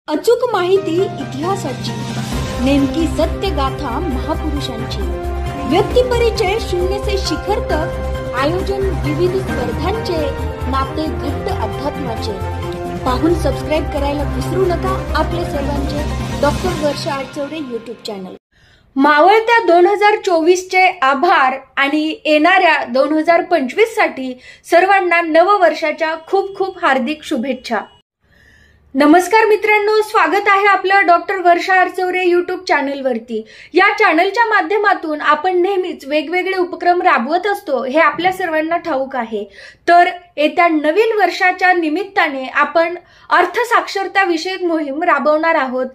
अचूक माहिती इतिहासाची, नेमकी सत्य गाथा महापुरुषांची, व्यक्तिपरिचय शून्य से शिखर तक, आयोजन विविध स्पर्धांचे, नाते घट्ट अध्यात्माचे। पाहून सबस्क्राइब करायला विसरू नका आपले सर्वांचे डॉक्टर वर्षा आडचौरे YouTube चॅनल। मावळत्या 2024 चे आभार आणि येणाऱ्या 2025 साठी सर्वांना नववर्षाच्या खूप खूप हार्दिक शुभेच्छा। नमस्कार मित्रांनो, स्वागत आहे आपलं डॉक्टर वर्षा आडचौरे YouTube चॅनलवरती। या चॅनलच्या माध्यमातून आपण नेहमीच वेगवेगळे उपक्रम राबवत असतो, हे आपल्या सर्वांना ठाऊक आहे। तर येत्या नवीन वर्षाच्या निमित्ताने आपण अर्थसाक्षरता विषयक मोहीम राबवणार आहोत।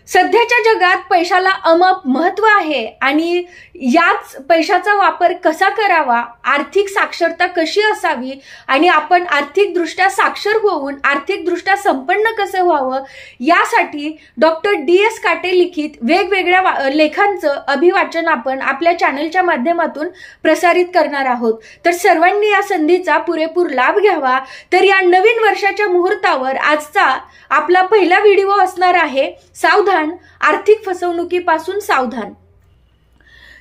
सध्याच्या जगात पैशाला अमाप महत्त्व आहे आणि याच पैशाचा वापर कसा करावा, आर्थिक साक्षरता कशी असावी आणि आपण आर्थिकदृष्ट्या साक्षर होऊन आर्थिकदृष्ट्या संपन्न कसं व्हावं, यासाठी डॉक्टर DS काटे लिखित वेगवेगळ्या लेखांचं अभिवाचन आपण आपल्या चॅनलच्या माध्यमातून प्रसारित करणार आहोत। तर सर्वांनी या संधीचा पुरेपूर लाभ घ्यावा। तर या नवीन वर्षाच्या मुहूर्तावर आजचा आपला पहिला व्हिडिओ असणार आहे, सावधान, आर्थिक फसवणुकीपासून सावधान।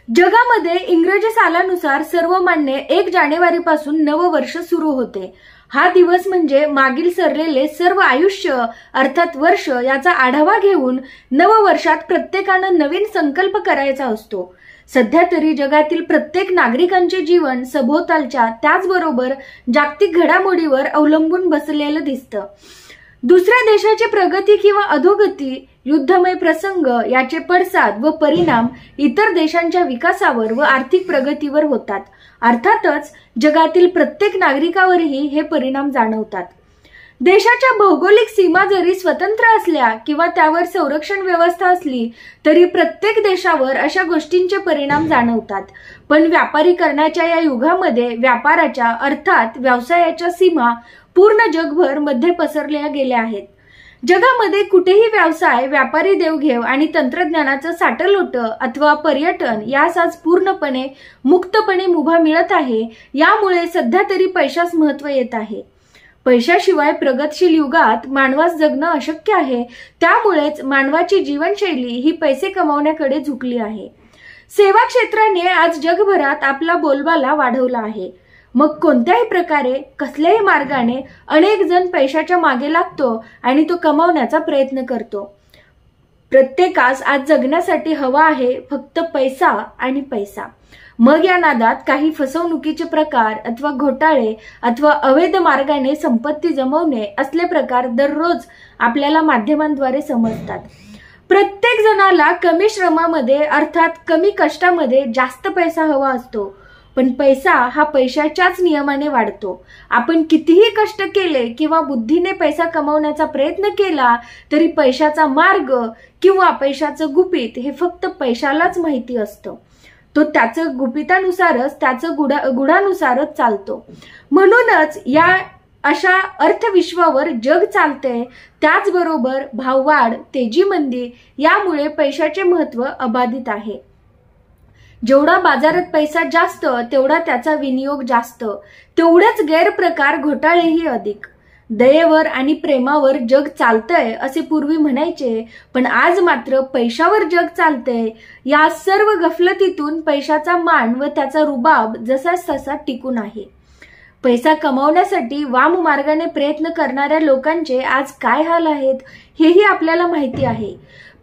जगामध्ये इंग्रजी सालानुसार सर्वमान्य 1 जानेवारी पासून नववर्ष सुरू होते। हा दिवस म्हणजे मागील सरलेले सर्व आयुष्य अर्थात वर्ष याचा आढावा घेऊन नववर्षात प्रत्येकानं नवीन संकल्प करायचा असतो। सध्या तरी जगातील प्रत्येक नागरिकांचे जीवन सभोवतालच्या त्याचबरोबर जागतिक घडामोडीवर अवलंबून बसलेलं दिसतं। दुसऱ्या देशाची प्रगती किंवा अधोगती, युद्धमय प्रसंग याचे पडसाद व परिणाम इतर देशांच्या विकासावर व आर्थिक प्रगतीवर होतात। अर्थातच जगातील प्रत्येक नागरिकावरही हे परिणाम जाणवतात। देशाच्या भौगोलिक सीमा जरी स्वतंत्र असल्या किंवा त्यावर संरक्षण व्यवस्था असली तरी प्रत्येक देशावर अशा गोष्टींचे परिणाम जाणवतात। पण व्यापारीकरणाच्या या युगामध्ये व्यापाराच्या अर्थात व्यवसायाच्या सीमा पूर्ण जगभर मध्ये पसरल्या गेल्या आहेत। जगामध्ये कुठेही व्यवसाय, व्यापारी देवघेव आणि तंत्रज्ञानाचं साठलोट अथवा पर्यटन यास आज पूर्णपणे मुक्तपणे मुभा मिळत आहे। यामुळे सध्या तरी पैशास महत्त्व येत आहे। पैशाशिवाय प्रगतशील युगात मानवास जगणं अशक्य आहे। त्यामुळेच मानवाची जीवनशैली ही पैसे कमावण्याकडे झुकली आहे। सेवा क्षेत्राने आज जगभरात आपला बोलबाला वाढवला आहे। मग कोणत्याही प्रकारे, कसल्याही मार्गाने अनेक जण पैशाच्या मागे लागतो आणि तो कमावण्याचा प्रयत्न करतो। प्रत्येकास आज जगण्यासाठी हवा आहे फक्त पैसा आणि पैसा। मग या नादात काही फसवणुकीचे प्रकार अथवा घोटाळे अथवा अवैध मार्गाने संपत्ती जमवणे असले प्रकार दररोज आपल्याला माध्यमांद्वारे समजतात। प्रत्येक जणाला कमी श्रमामध्ये अर्थात कमी कष्टामध्ये जास्त पैसा हवा असतो, पण पैसा हा पैशाच्याच नियमाने वाढतो। आपण कितीही कष्ट केले किंवा बुद्धीने पैसा कमवण्याचा प्रयत्न केला तरी पैशाचा मार्ग किंवा पैशाचं गुपित हे फक्त पैशालाच माहिती असतं। तो त्याचं गुपितानुसारच, त्याचं गुढानुसारच चालतो। म्हणूनच या अशा अर्थविश्वावर जग चालते। त्याचबरोबर भाववाढ, तेजीमंदी यामुळे पैशाचे महत्त्व अबाधित आहे। जेवढा बाजारात पैसा जास्त तेवढा त्याचा विनियोग जास्त, तेवढेच गैरप्रकार, घोटाळेही अधिक। दयेवर आणि प्रेमावर जग चालतंय असे पूर्वी म्हणायचे, पण आज मात्र पैशावर जग चालतंय। या सर्व गफलतीतून पैशाचा मान व त्याचा रुबाब जसाच तसा टिकून आहे। पैसा कमावण्यासाठी वाम मार्गाने प्रयत्न करणाऱ्या लोकांचे आज काय हाल आहेत हेही आपल्याला माहिती आहे।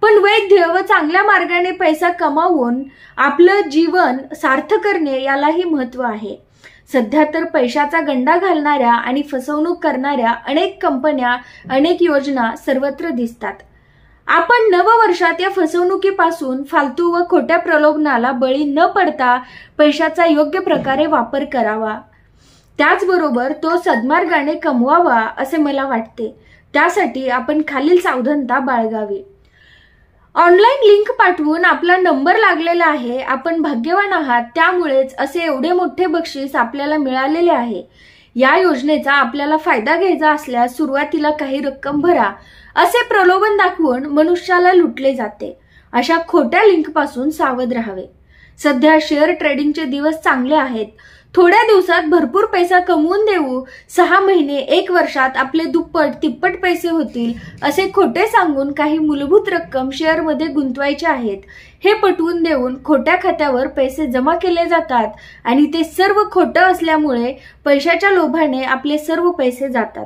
पण वैद्य व चांगल्या मार्गाने पैसा कमावून आपलं जीवन सार्थ करणे यालाही महत्त्व आहे। सध्या तर पैशाचा गंडा घालणाऱ्या आणि फसवणूक करणाऱ्या अनेक कंपन्या, अनेक योजना सर्वत्र दिसतात। आपण नववर्षात या फसवणुकीपासून, फालतू व खोट्या प्रलोभनाला बळी न पडता पैशाचा योग्य प्रकारे वापर करावा। त्याचबरोबर तो सद्मार्गाने कमवावा असे मला वाटते। त्यासाठी आपण खालील सावधानता बाळगावी। ऑनलाईन लिंक पाठवून आपला नंबर लागलेला आहे। आपण भाग्यवान आहात, त्यामुळेच असे एवढे मोठे बक्षीस आपल्याला मिळालेले आहे। या योजनेचा आपल्याला फायदा घ्यायचा असल्यास सुरुवातीला काही रक्कम भरा असे प्रलोभन दाखवून मनुष्याला लुटले जाते। अशा खोट्या लिंकपासून सावध राहावे। सध्या शेअर ट्रेडिंगचे दिवस चांगले आहेत। थोड्या दिवसात भरपूर पैसा कमवून देऊ, 6 महिने 1 वर्षात आपले दुप्पट तिप्पट पैसे होतील असे खोटे सांगून काही मूलभूत रक्कम शेअरमध्ये गुंतवायचे आहेत हे पटवून देऊन खोट्या खात्यावर पैसे जमा केले जातात आणि ते सर्व खोटं असल्यामुळे पैशाच्या लोभाने आपले सर्व पैसे जातात.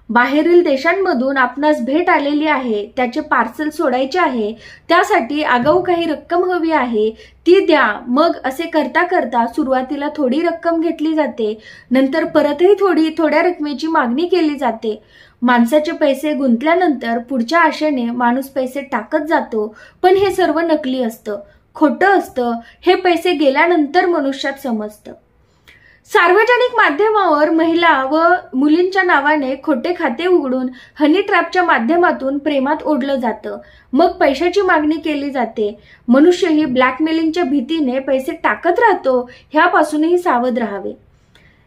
बाहेरील देशांमधून आपणास भेट आलेली आहे, त्याचे पार्सल सोडायचे आहे, त्यासाठी आगाऊ काही रक्कम हवी आहे, ती द्या. मग असे करता करता सुरुवातीला थोडी रक्कम घेतली जाते, नंतर परतही थोड्या रकमेची मागणी केली जाते. माणसाचे पैसे गुंतल्यानंतर पुढच्या आशेने माणूस पैसे टाकत जातो, पण हे सर्व नकली असतं, खोटं असतं. हे पैसे गेल्यानंतर मनुष्यात समजतं. सार्वजनिक माध्यमावर महिला व मुलींच्या नावाने खोटे खाते उघडून हनी ट्रॅपच्या माध्यमातून प्रेमात ओढलं जातं. मग पैशाची मागणी केली जाते. मनुष्यही ब्लॅकमेलिंगच्या भीतीने पैसे टाकत राहतो. ह्यापासूनही सावध राहावे.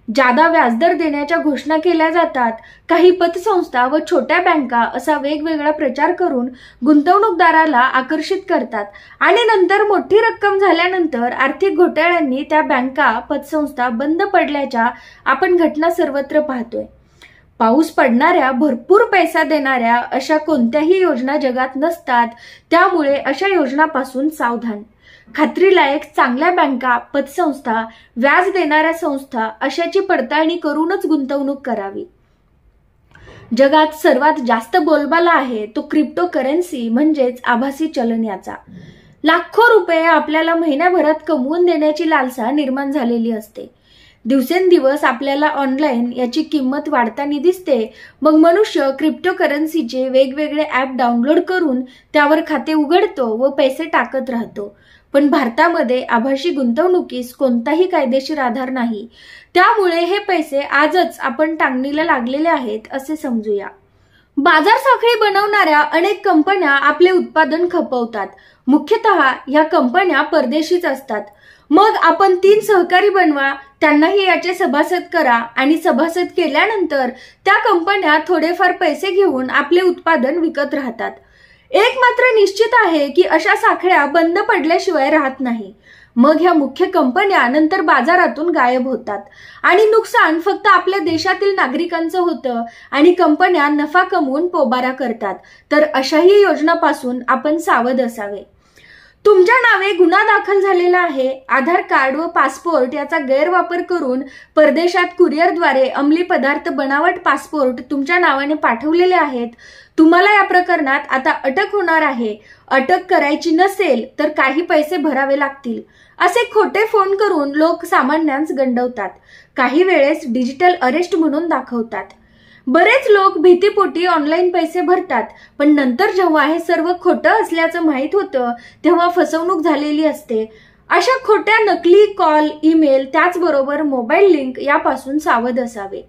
जादा व्याजदर देण्याच्या घोषणा केल्या जातात. काही पतसंस्था व छोट्या बँका असा वेगवेगळा प्रचार करून गुंतवणूकदाराला आकर्षित करतात आणि नंतर मोठी रक्कम झाल्यानंतर आर्थिक घोटाळ्यांनी त्या बँका पतसंस्था बंद पडल्याच्या आपण घटना सर्वत्र पाहतोय. पाऊस पडणाऱ्या, भरपूर पैसा देणाऱ्या अशा कोणत्याही योजना जगात नसतात. त्यामुळे अशा योजनापासून सावधान. खात्रीलायक चांगल्या बँका, पतसंस्था, व्याज देणाऱ्या संस्था अशाची पडताळणी करूनच गुंतवणूक करावी. जगात सर्वात जास्त बोलबाला आहे तो क्रिप्टोकरन्सी म्हणजेच आभासी चलन याचा. लाखो रुपये आपल्याला महिन्याभरात कमवून देण्याची लालसा निर्माण झालेली असते. दिवसेंदिवस आपल्याला ऑनलाईन याची किंमत वाढताना दिसते. मग मनुष्य क्रिप्टोकरन्सीचे वेगवेगळे ॲप डाउनलोड करून त्यावर खाते उघडतो व पैसे टाकत राहतो. पण भारतामध्ये आभासी गुंतवणुकीस कोणताही कायदेशीर आधार नाही. त्यामुळे हे पैसे आजच आपण टांगणीला लागलेले आहेत असे समजूया. बाजार साखळी बनवणाऱ्या अनेक कंपन्या आपले उत्पादन खपवतात. मुख्यतः ह्या कंपन्या परदेशीच असतात. मग आपण 3 सहकारी बनवा, त्यांनाही याचे सभासद करा आणि सभासद केल्यानंतर त्या कंपन्या थोडेफार पैसे घेऊन आपले उत्पादन विकत राहतात. एक मात्र निश्चित आहे की अशा साखळ्या बंद पडल्याशिवाय राहत नाही. मग ह्या मुख्य कंपन्या नंतर बाजारातून गायब होतात आणि नुकसान फक्त आपल्या देशातील नागरिकांचं होतं आणि कंपन्या नफा कमवून पोबारा करतात. तर अशाही योजनापासून आपण सावध असावे. तुमच्या नावे गुन्हा दाखल झालेला आहे. आधार कार्ड व पासपोर्ट याचा गैरवापर करून परदेशात कुरिअरद्वारे अंमली पदार्थ बनावट पासपोर्ट तुमच्या नावाने पाठवलेले आहेत. तुम्हाला या प्रकरणात आता अटक होणार आहे. अटक करायची नसेल तर काही पैसे भरावे लागतील असे खोटे फोन करून लोक सामान्यांस गंडवतात. काही वेळेस डिजिटल अरेस्ट म्हणून दाखवतात. बरेच लोक भीतीपोटी ऑनलाईन पैसे भरतात, पण नंतर जेव्हा हे सर्व खोटं असल्याचं माहीत होतं तेव्हा फसवणूक झालेली असते. अशा खोट्या नकली कॉल, ईमेल, त्याचबरोबर मोबाईल लिंक यापासून सावध असावे.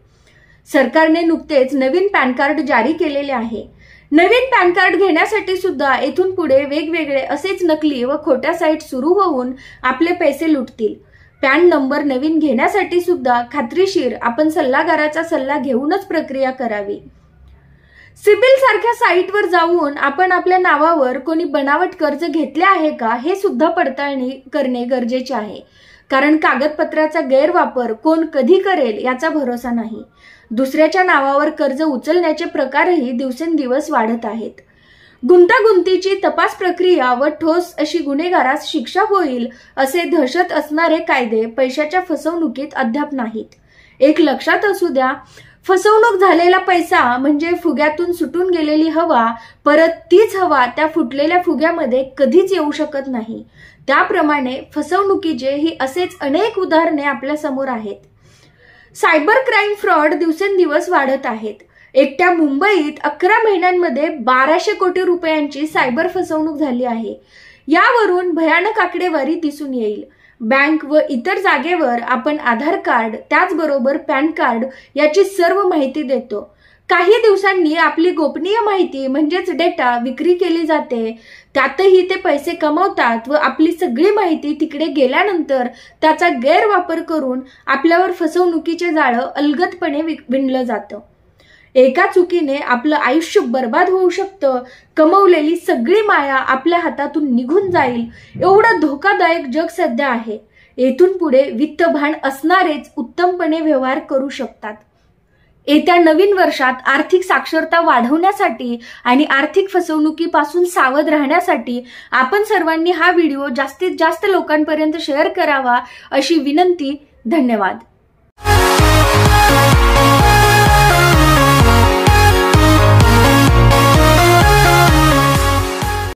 सरकारने नुकतेच नवीन पॅन कार्ड जारी केलेले आहे. नवीन पॅन कार्ड घेण्यासाठी सुद्धा येथून पुढे वेगवेगळे असेच नकली व खोट्या साईट सुरू होऊन आपले पैसे लुटतील. पॅन नंबर नवीन घेण्यासाठी सुद्धा खात्रीशीर आपण सल्लागाराचा सल्ला घेऊनच प्रक्रिया करावी. सिबिल सारख्या साईटवर जाऊन आपण आपल्या नावावर कोणी बनावट कर्ज घेतले आहे का हे सुद्धा पडताळणी करणे गरजेचे आहे. कारण कागदपत्राचा गैरवापर कोण कधी करेल याचा भरोसा नाही. दुसऱ्याच्या नावावर कर्ज उचलण्याचे प्रकारही दिवसेंदिवस वाढत आहेत. गुंतागुंतीची तपास प्रक्रिया व ठोस अशी गुन्हेगारास शिक्षा होईल असे दहशत असणारे कायदे पैशाच्या फसवणुकीत अद्याप नाहीत. एक लक्षात असू द्या, फसवणूक झालेला पैसा म्हणजे फुग्यातून सुटून गेलेली हवा. परत तीच हवा त्या फुटलेल्या फुग्यामध्ये कधीच येऊ शकत नाही. त्याप्रमाणे फसवणुकीचे ही असेच अनेक उदाहरणे आपल्या समोर आहेत. सायबर क्राईम फ्रॉड दिवसेंदिवस वाढत आहेत. एकट्या मुंबईत 11 महिन्यांमध्ये 1200 कोटी रुपयांची सायबर फसवणूक झाली आहे. यावरून भयानक आकडेवारी दिसून येईल. बँक व इतर जागेवर आपण आधार कार्ड त्याचबरोबर पॅन कार्ड याची सर्व माहिती देतो. काही दिवसांनी आपली गोपनीय माहिती म्हणजेच डेटा विक्री केली जाते. त्यातही ते पैसे कमवतात व आपली सगळी माहिती तिकडे गेल्यानंतर त्याचा गैरवापर करून आपल्यावर फसवणुकीचे जाळं अलगदपणे विणलं जातं. एका चुकीने आपलं आयुष्य बर्बाद होऊ शकतं. कमवलेली सगळी माया आपल्या हातातून निघून जाईल. एवढं धोकादायक जग सध्या आहे. येथून पुढे वित्तभान असणारेच उत्तमपणे व्यवहार करू शकतात। येत्या नवीन वर्षात आर्थिक साक्षरता वाढवण्यासाठी आणि आर्थिक फसवणुकीपासून सावध राहण्यासाठी आपण सर्वांनी हा व्हिडिओ जास्तीत जास्त लोकांपर्यंत शेअर करावा अशी विनंती। धन्यवाद।